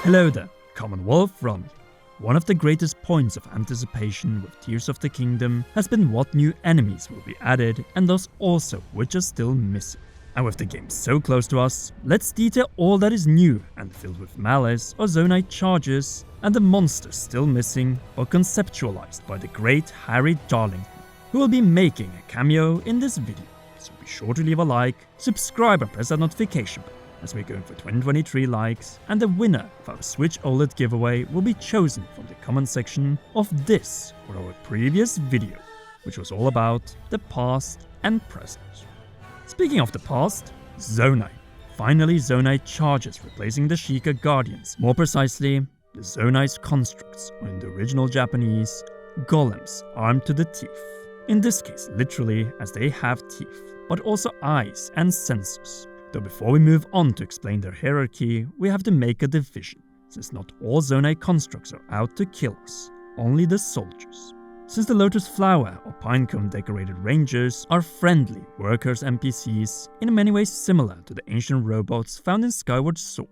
Hello there, Commonwealth Ronnie. One of the greatest points of anticipation with Tears of the Kingdom has been what new enemies will be added and thus also which are still missing. And with the game so close to us, let's detail all that is new and filled with malice or Zonai charges and the monsters still missing but conceptualized by the great Harry Darlington, who will be making a cameo in this video. So be sure to leave a like, subscribe and press that notification bell, as we're going for 2023 likes, and the winner of our Switch OLED giveaway will be chosen from the comment section of this or our previous video, which was all about the past and present. Speaking of the past, Zonai. Finally, Zonai charges replacing the Sheikah Guardians, more precisely, the Zonai's constructs, or in the original Japanese, golems armed to the teeth. In this case, literally, as they have teeth, but also eyes and sensors. Though before we move on to explain their hierarchy, we have to make a division, since not all Zonai constructs are out to kill us, only the soldiers. Since the Lotus Flower or Pinecone decorated rangers are friendly workers NPCs, in many ways similar to the ancient robots found in Skyward Sword.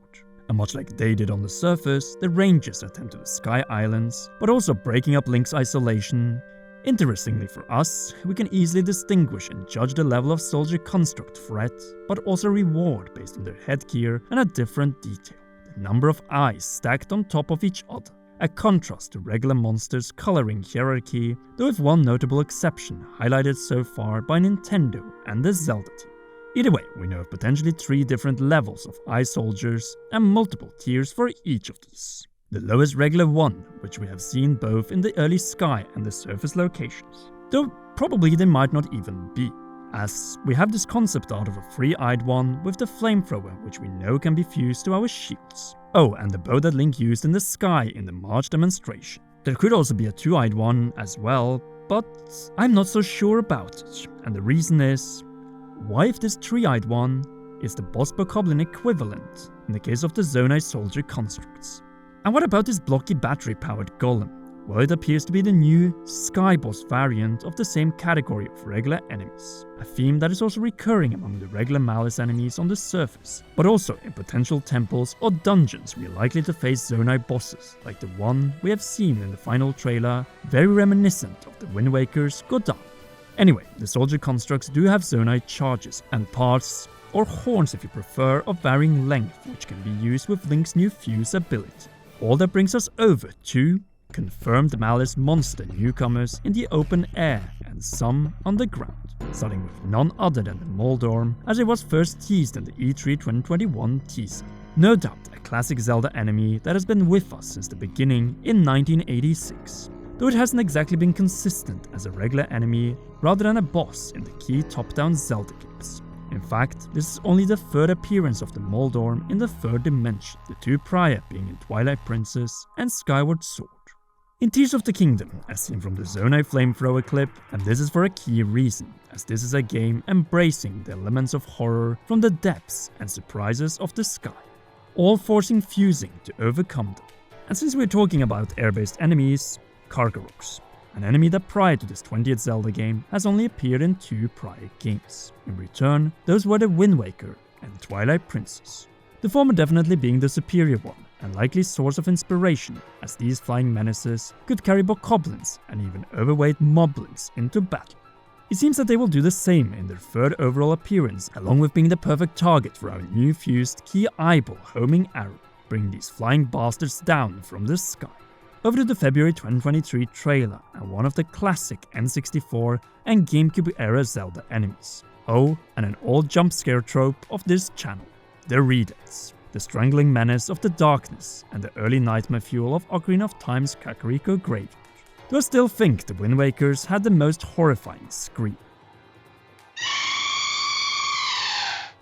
And much like they did on the surface, the rangers attend to the Sky Islands, but also breaking up Link's isolation. Interestingly for us, we can easily distinguish and judge the level of soldier construct threat, but also reward based on their headgear and a different detail, the number of eyes stacked on top of each other, a contrast to regular monsters' coloring hierarchy, though with one notable exception highlighted so far by Nintendo and the Zelda team. Either way, we know of potentially 3 different levels of eye soldiers and multiple tiers for each of these. The lowest regular one, which we have seen both in the early sky and the surface locations, though probably they might not even be, as we have this concept art of a 3-eyed one with the flamethrower, which we know can be fused to our shields. Oh, and the bow that Link used in the sky in the March demonstration. There could also be a 2-eyed one as well, but I'm not so sure about it, and the reason is, why if this 3-eyed one is the boss bokoblin equivalent in the case of the Zonai soldier constructs? And what about this blocky battery-powered golem? Well, it appears to be the new Sky Boss variant of the same category of regular enemies, a theme that is also recurring among the regular Malice enemies on the surface, but also in potential temples or dungeons we are likely to face Zonai bosses, like the one we have seen in the final trailer, very reminiscent of the Wind Waker's Godam. Anyway, the soldier constructs do have Zonai charges and parts, or horns if you prefer, of varying length, which can be used with Link's new Fuse ability. All that brings us over to confirmed Malice monster newcomers in the open air and some on the ground, starting with none other than the Moldorm, as it was first teased in the E3 2021 teaser. No doubt a classic Zelda enemy that has been with us since the beginning in 1986, though it hasn't exactly been consistent as a regular enemy rather than a boss in the key top-down Zelda games. In fact, this is only the 3rd appearance of the Moldorm in the 3rd dimension, the 2 prior being in Twilight Princess and Skyward Sword. In Tears of the Kingdom, as seen from the Zonai flamethrower clip, and this is for a key reason, as this is a game embracing the elements of horror from the depths and surprises of the sky, all forcing fusing to overcome them. And since we're talking about air-based enemies, Kargaroks, an enemy that prior to this 20th Zelda game has only appeared in 2 prior games. In return, those were the Wind Waker and Twilight Princess. The former definitely being the superior one, and likely source of inspiration, as these flying menaces could carry bokoblins and even overweight moblins into battle. It seems that they will do the same in their 3rd overall appearance, along with being the perfect target for our new fused key eyeball homing arrow, bringing these flying bastards down from the sky. Over to the February 2023 trailer and one of the classic N64 and GameCube era Zelda enemies. Oh, and an old jump scare trope of this channel, the Redeads, the strangling menace of the darkness and the early nightmare fuel of Ocarina of Time's Kakariko Graveyard. Do I still think the Wind Wakers had the most horrifying scream?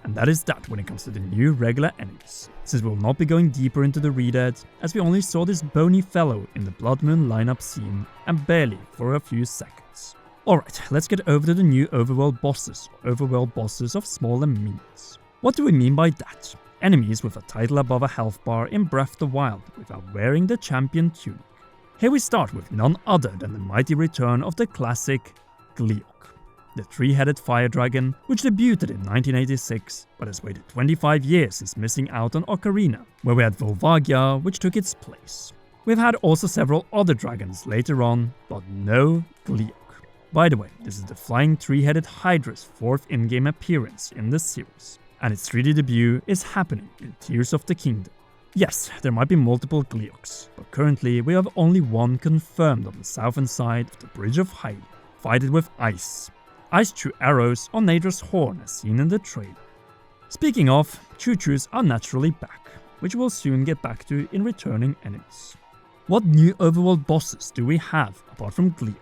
And that is that when it comes to the new regular enemies, since we will not be going deeper into the Redead, as we only saw this bony fellow in the Blood Moon lineup scene, and barely for a few seconds. Alright, let's get over to the new Overworld Bosses, or Overworld Bosses of smaller minions. What do we mean by that? Enemies with a title above a health bar in Breath of the Wild without wearing the champion tunic. Here we start with none other than the mighty return of the classic Gleeok. the three-headed fire dragon, which debuted in 1986 but has waited 25 years since missing out on Ocarina, where we had Volvagia, which took its place. We've had also several other dragons later on, but no Gleeok. By the way, this is the flying three-headed Hydra's fourth in-game appearance in the series, and its 3D debut is happening in Tears of the Kingdom. Yes, there might be multiple Gleeoks, but currently we have only one confirmed on the southern side of the Bridge of Hylia, fighted with ice. Ice Chew arrows on Nadra's horn as seen in the trailer. Speaking of, Choo-Choos are naturally back, which we'll soon get back to in returning enemies. What new overworld bosses do we have apart from Gleeok?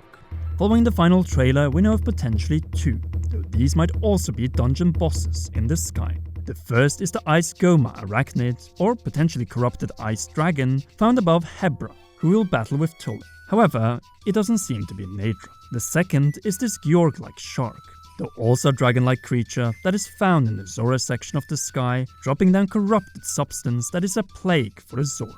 Following the final trailer, we know of potentially two, though these might also be dungeon bosses in the sky. The first is the Ice Goma Arachnid, or potentially corrupted Ice Dragon, found above Hebra, who will battle with Tully. However, it doesn't seem to be Nadra. The second is this Georg-like shark, though also a dragon-like creature that is found in the Zora section of the sky, dropping down corrupted substance that is a plague for the Zora.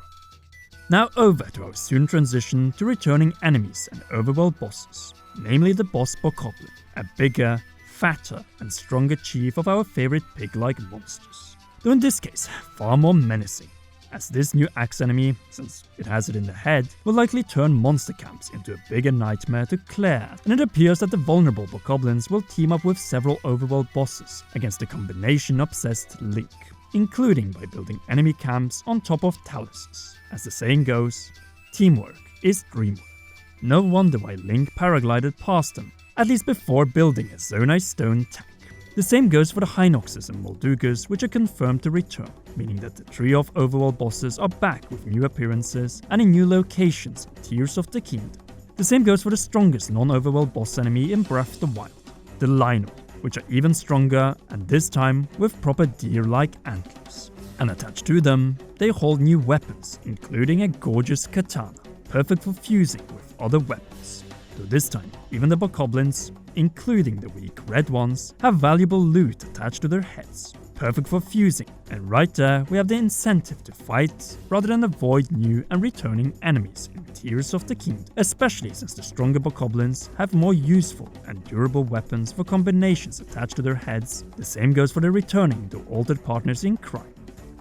Now over to our soon transition to returning enemies and overworld bosses, namely the boss Bokoblin, a bigger, fatter and stronger chief of our favorite pig-like monsters, though in this case far more menacing, as this new axe enemy, since it has it in the head, will likely turn monster camps into a bigger nightmare to clear, and it appears that the vulnerable Bokoblins will team up with several overworld bosses against the combination-obsessed Link, including by building enemy camps on top of taluses. As the saying goes, teamwork is dreamwork. No wonder why Link paraglided past them, at least before building a Zonai stone tank. The same goes for the Hinoxes and Moldugas, which are confirmed to return, meaning that the trio of overworld bosses are back with new appearances and in new locations in Tears of the Kingdom. The same goes for the strongest non-overworld boss enemy in Breath of the Wild, the Lynor, which are even stronger and this time with proper deer-like antlers. And attached to them, they hold new weapons, including a gorgeous katana, perfect for fusing with other weapons. Though this time, even the Bokoblins, including the weak red ones, have valuable loot attached to their heads, perfect for fusing, and right there we have the incentive to fight rather than avoid new and returning enemies in Tears of the Kingdom, especially since the stronger Bokoblins have more useful and durable weapons for combinations attached to their heads. The same goes for the returning though altered partners in crime,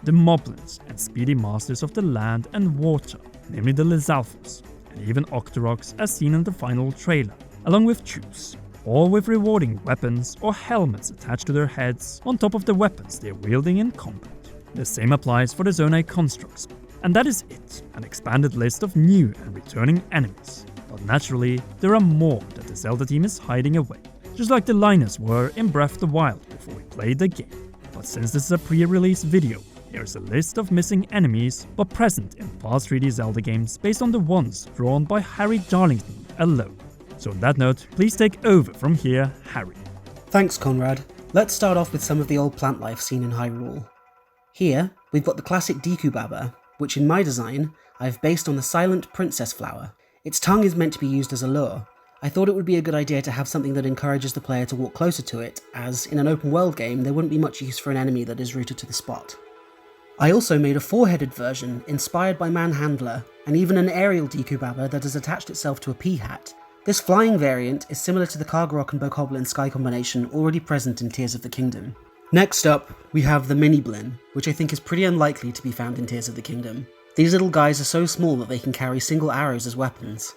the Moblins and speedy masters of the land and water, namely the Lizalfos, and even Octoroks as seen in the final trailer, along with Chews, all with rewarding weapons or helmets attached to their heads on top of the weapons they are wielding in combat. The same applies for the Zonai constructs, and that is it, an expanded list of new and returning enemies. But naturally, there are more that the Zelda team is hiding away, just like the Linus were in Breath of the Wild before we played the game. But since this is a pre-release video, here's a list of missing enemies but present in past 3D Zelda games based on the ones drawn by Harry Darlington alone. So on that note, please take over from here, Harry. Thanks, Conrad. Let's start off with some of the old plant life seen in Hyrule. Here, we've got the classic Deku Baba, which in my design, I've based on the silent princess flower. Its tongue is meant to be used as a lure. I thought it would be a good idea to have something that encourages the player to walk closer to it, as in an open world game there wouldn't be much use for an enemy that is rooted to the spot. I also made a four-headed version inspired by Manhandler, and even an aerial Deku Baba that has attached itself to a pea hat. This flying variant is similar to the Kargarok and Bokoblin sky combination already present in Tears of the Kingdom. Next up, we have the Mini Blin, which I think is pretty unlikely to be found in Tears of the Kingdom. These little guys are so small that they can carry single arrows as weapons.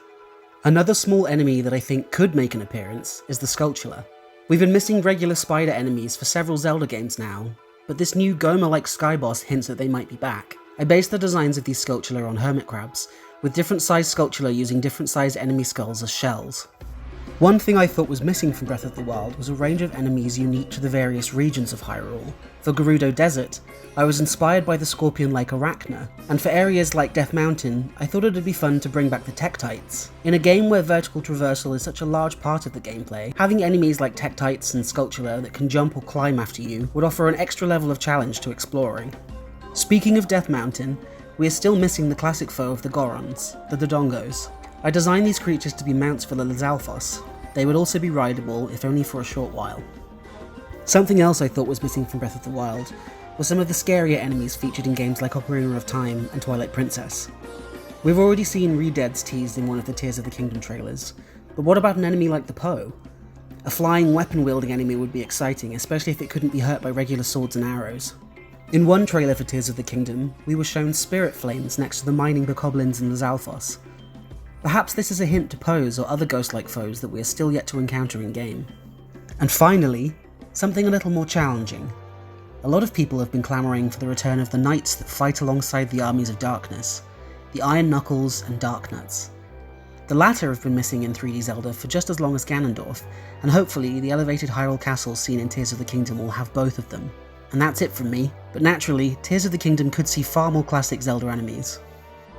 Another small enemy that I think could make an appearance is the Skulltula. We've been missing regular spider enemies for several Zelda games now, but this new Goma-like sky boss hints that they might be back. I based the designs of these Skulltula on hermit crabs, with different sized Skulltula using different sized enemy skulls as shells. One thing I thought was missing from Breath of the Wild was a range of enemies unique to the various regions of Hyrule. For Gerudo Desert, I was inspired by the scorpion-like Arachna, and for areas like Death Mountain, I thought it'd be fun to bring back the Tektites. In a game where vertical traversal is such a large part of the gameplay, having enemies like Tektites and Skulltula that can jump or climb after you would offer an extra level of challenge to exploring. Speaking of Death Mountain, we are still missing the classic foe of the Gorons, the Dodongos. I designed these creatures to be mounts for the Lizalfos. They would also be rideable, if only for a short while. Something else I thought was missing from Breath of the Wild was some of the scarier enemies featured in games like Ocarina of Time and Twilight Princess. We've already seen Redeads teased in one of the Tears of the Kingdom trailers, but what about an enemy like the Poe? A flying weapon-wielding enemy would be exciting, especially if it couldn't be hurt by regular swords and arrows. In one trailer for Tears of the Kingdom, we were shown spirit flames next to the mining bokoblins in the Zalfos. Perhaps this is a hint to Pose or other ghost-like foes that we are still yet to encounter in-game. And finally, something a little more challenging. A lot of people have been clamouring for the return of the knights that fight alongside the armies of darkness, the Iron Knuckles and Darknuts. The latter have been missing in 3D Zelda for just as long as Ganondorf, and hopefully the elevated Hyrule castles seen in Tears of the Kingdom will have both of them. And that's it from me, but naturally, Tears of the Kingdom could see far more classic Zelda enemies.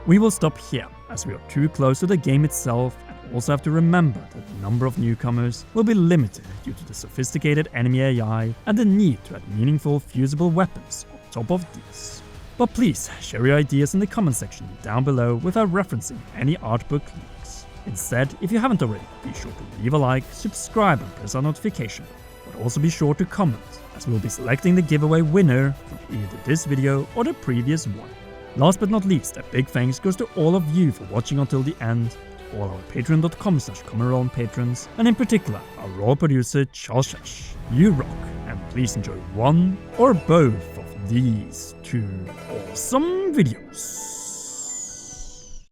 We will stop here, as we are too close to the game itself, and also have to remember that the number of newcomers will be limited due to the sophisticated enemy AI and the need to add meaningful fusible weapons on top of these. But please share your ideas in the comment section down below without referencing any art book links. Instead, if you haven't already, be sure to leave a like, subscribe and press our notification, but also be sure to comment, as we will be selecting the giveaway winner from either this video or the previous one. Last but not least, a big thanks goes to all of you for watching until the end, to all our patreon.com/commonroll patrons, and in particular our raw producer Charles Shash. You rock, and please enjoy one or both of these two awesome videos.